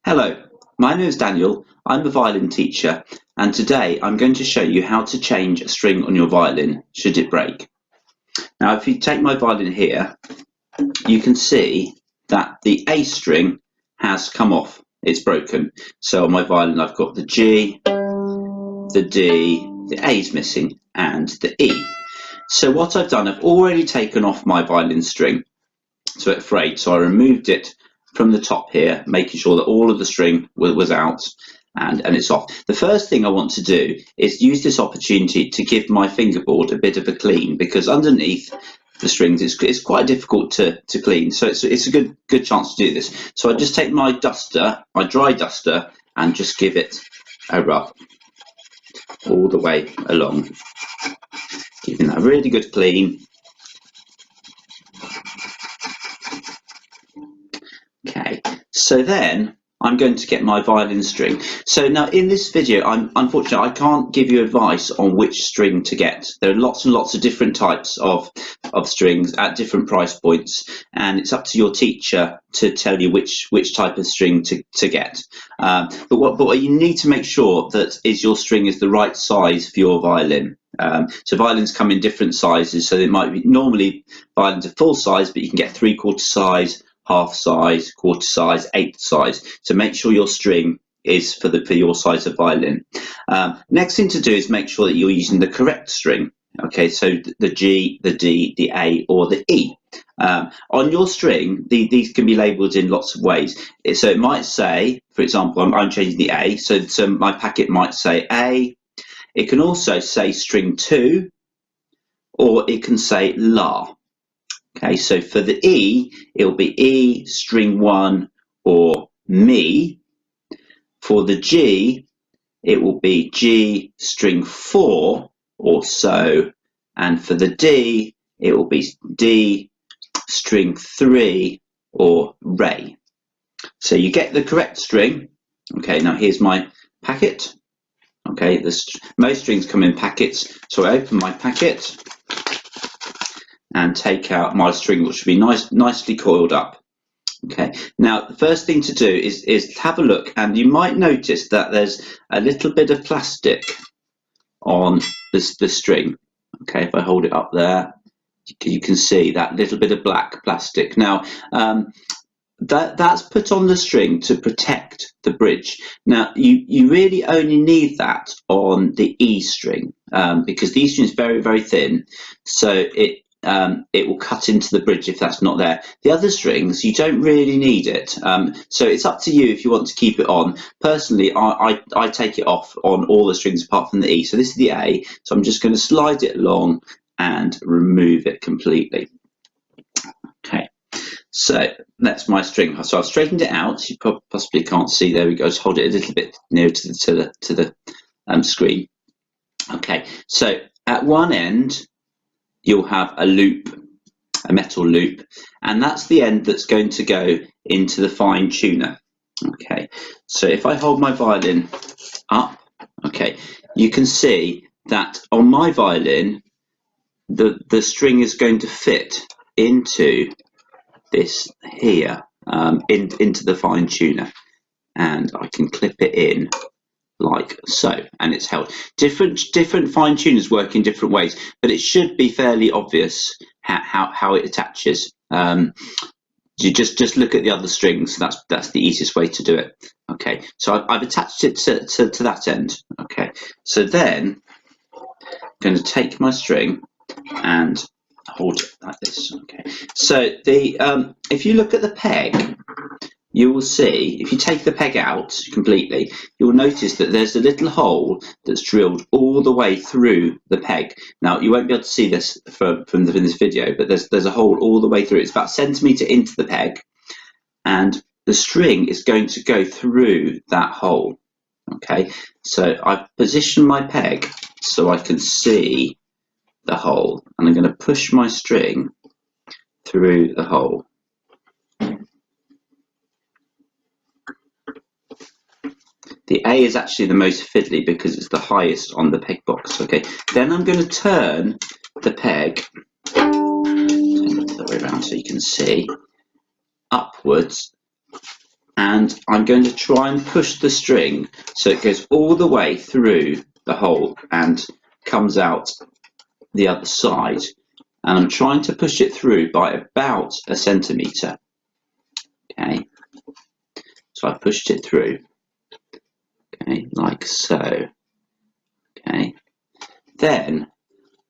Hello, my name is Daniel. I'm a violin teacher, and today I'm going to show you how to change a string on your violin should it break. Now, if you take my violin here, you can see that the A string has come off. It's broken. So on my violin, I've got the G, the D, the A is missing, and the E. So what I've done, I've already taken off my violin string, so it's frayed. So I removed it from the top here, making sure that all of the string was out and it's off. The first thing I want to do is use this opportunity to give my fingerboard a bit of a clean, because underneath the strings it's quite difficult to clean. So it's a good chance to do this. So I just take my duster, my dry duster, and just give it a rub all the way along, giving that a really good clean. Okay, so then I'm going to get my violin string. So now in this video, unfortunately I can't give you advice on which string to get. There are lots and lots of different types of strings at different price points, and it's up to your teacher to tell you which type of string to get. But what you need to make sure that is your string is the right size for your violin. So violins come in different sizes, so it might be normally violins are full size, but you can get 3/4 size, half size, quarter size, eighth size. So make sure your string is for your size of violin. Next thing to do is make sure that you're using the correct string. Okay, so the G, the D, the A, or the E. On your string, these can be labelled in lots of ways. So it might say, for example, I'm changing the A, so my packet might say A. It can also say string 2, or it can say La. Okay, so for the E, it'll be E string 1 or Mi. For the G, it will be G string 4 or So. And for the D, it will be D string 3 or Re. So you get the correct string. Okay, now here's my packet. Okay, most strings come in packets. So I open my packet and take out my string, which will be nicely coiled up. Okay, now the first thing to do is have a look, and you might notice that there's a little bit of plastic on the string. Okay, if I hold it up there, you can see that little bit of black plastic. Now that's put on the string to protect the bridge. Now you really only need that on the E string, because the E string is very, very thin, so it will cut into the bridge if that's not there. The other strings, you don't really need it. So it's up to you if you want to keep it on. Personally, I take it off on all the strings apart from the E. So this is the A, so I'm just going to slide it along and remove it completely. Okay, so that's my string. So I've straightened it out. You possibly can't see. There we go. Just hold it a little bit nearer to the screen. Okay, so at one end, you'll have a loop, a metal loop, and that's the end that's going to go into the fine tuner. Okay, so if I hold my violin up, okay, you can see that on my violin, the string is going to fit into this here, into the fine tuner, and I can clip it in like so, and it's held. Different fine tuners work in different ways, but it should be fairly obvious how it attaches. You just look at the other strings. That's the easiest way to do it. Okay, so I've attached it to that end. Okay, so then I'm going to take my string and hold it like this. Okay, so if you look at the peg, you will see, if you take the peg out completely, you'll notice that there's a little hole that's drilled all the way through the peg. Now, you won't be able to see this from this video, but there's a hole all the way through. It's about a centimetre into the peg, and the string is going to go through that hole. Okay, so I've positioned my peg so I can see the hole, and I'm going to push my string through the hole. The A is actually the most fiddly because it's the highest on the peg box. Okay, then I'm going to turn the peg, turn it the other way around so you can see, upwards, and I'm going to try and push the string so it goes all the way through the hole and comes out the other side. And I'm trying to push it through by about a centimetre. Okay, so I pushed it through. Okay, like so. Okay, then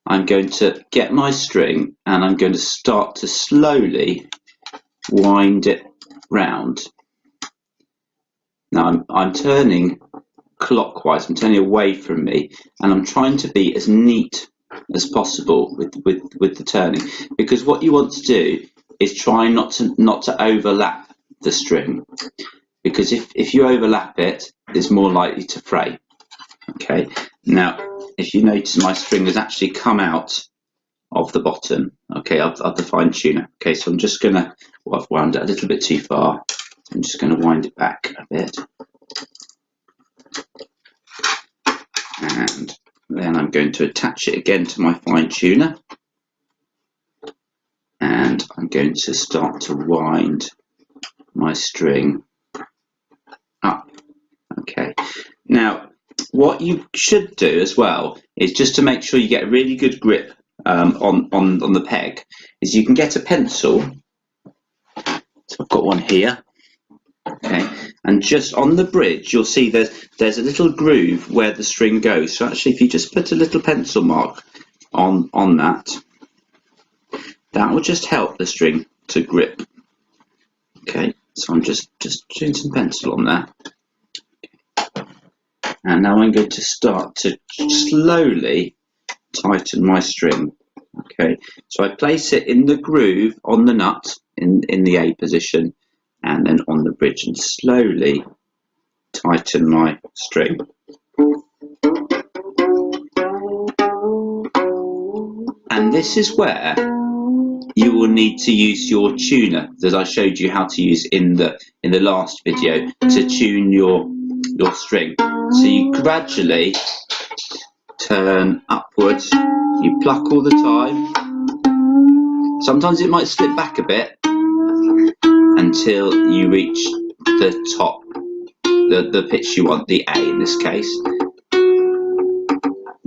I'm going to get my string and I'm going to start to slowly wind it round. Now I'm turning clockwise, I'm turning away from me, and I'm trying to be as neat as possible with the turning, because what you want to do is try not to overlap the string, because if you overlap it, it's more likely to fray. Okay, now if you notice, my string has actually come out of the bottom, okay, of the fine tuner. Okay, so I'm just gonna, well, I've wound it a little bit too far, I'm just going to wind it back a bit, and then I'm going to attach it again to my fine tuner, and I'm going to start to wind my string up. Okay, now what you should do as well is, just to make sure you get a really good grip on the peg, is you can get a pencil. So I've got one here. Okay, and just on the bridge you'll see there's a little groove where the string goes. So actually, if you just put a little pencil mark on that will just help the string to grip. Okay, so I'm just doing some pencil on there, and now I'm going to start to slowly tighten my string. Okay, so I place it in the groove on the nut in the A position, and then on the bridge, and slowly tighten my string. And this is where you will need to use your tuner that I showed you how to use in the last video to tune your string. So you gradually turn upwards, you pluck all the time. Sometimes it might slip back a bit until you reach the top, the pitch you want, the A in this case.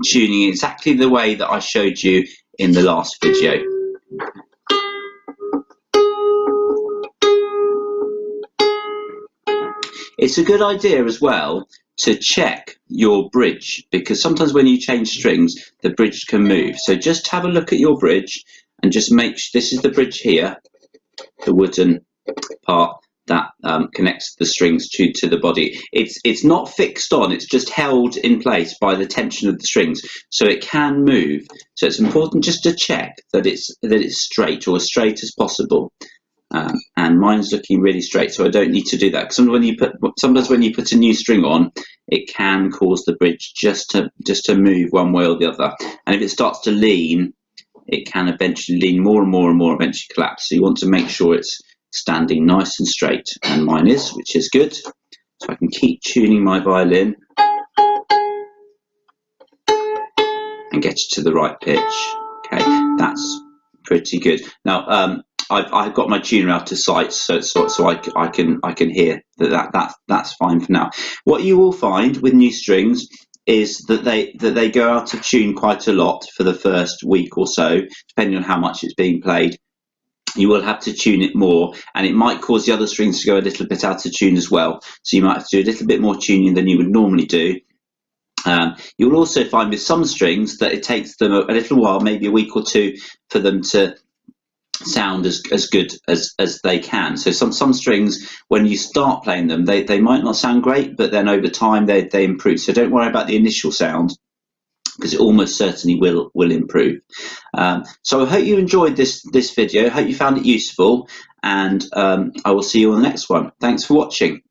Tuning exactly the way that I showed you in the last video. It's a good idea as well to check your bridge, because sometimes when you change strings, the bridge can move. So just have a look at your bridge and just make sure this is the bridge here, the wooden part that connects the strings to the body. It's not fixed on, it's just held in place by the tension of the strings, so it can move. So it's important just to check that it's straight, or as straight as possible. And mine's looking really straight, so I don't need to do that. Sometimes when you put a new string on, it can cause the bridge just to move one way or the other. And if it starts to lean, it can eventually lean more and more and more, eventually collapse. So you want to make sure it's standing nice and straight, and mine is, which is good. So I can keep tuning my violin and get it to the right pitch. Okay, that's pretty good. Now I've got my tuner out of sight, so I can hear that's fine for now. What you will find with new strings is that they go out of tune quite a lot for the first week or so, depending on how much it's being played. You will have to tune it more, and it might cause the other strings to go a little bit out of tune as well. So you might have to do a little bit more tuning than you would normally do. You'll also find with some strings that it takes them a little while, maybe a week or two, for them to sound as good as they can. So some strings, when you start playing them, they might not sound great, but then over time they improve. So don't worry about the initial sound, because it almost certainly will improve. So I hope you enjoyed this video. I hope you found it useful, and I will see you on the next one. Thanks for watching.